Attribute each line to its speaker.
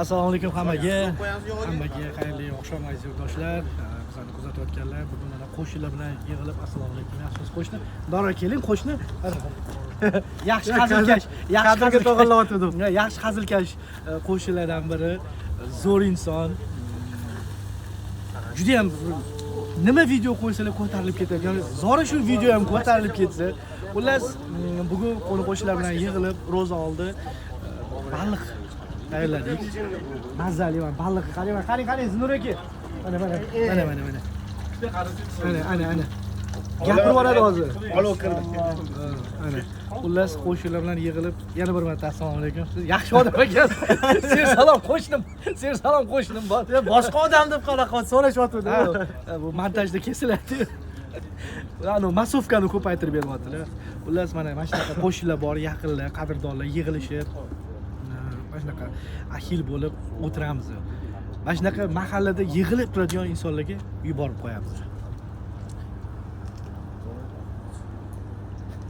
Speaker 1: Assalomu alaykum hammaga. Hammaga xayrli oqshom aziz yurtdoshlar. Bizlarni kuzatayotganlar, bugun mana qo'shnilar bilan yig'ilib assalomu alaykum. Yaxshisiz qo'shni? Dora keling qo'shni. Yaxshi hazilkash, yaxshi hazilga to'g'rilayotgandim. Yaxshi hazilkash qo'shnilardan biri, zo'r inson. Juda ham nima video qo'ysalar ko'tarilib ketadi. Ya'ni zora shu video ham ko'tarilib ketsa, xullas bugun qo'shnilar bilan yig'ilib ro'za oldi. Baliq tayyorladik. Mazali va baliq qarang Zinur aka. Mana. Gapirib yuboradi hozir. Olib kirdi. Ana. Xullas qo'shnilar bilan yig'ilib yana bir marta assalomu alaykum. Siz yaxshi odam ekansiz. Sen salom qo'shnim bor. Boshqa odam deb qanaqa so'rashyapti. Bu montajda kesiladi. Ano masofkani ko'paytirib beryaptilar. Xullas mana shunaqa qo'shnilar bor, yaqinlar, qadrdonlar yig'ilishib mana shunaqa ahil bo'lib o'tiramiz. Mana shunaqa mahallada yig'ilib turadigan insonlarga yuborib qo'yamiz.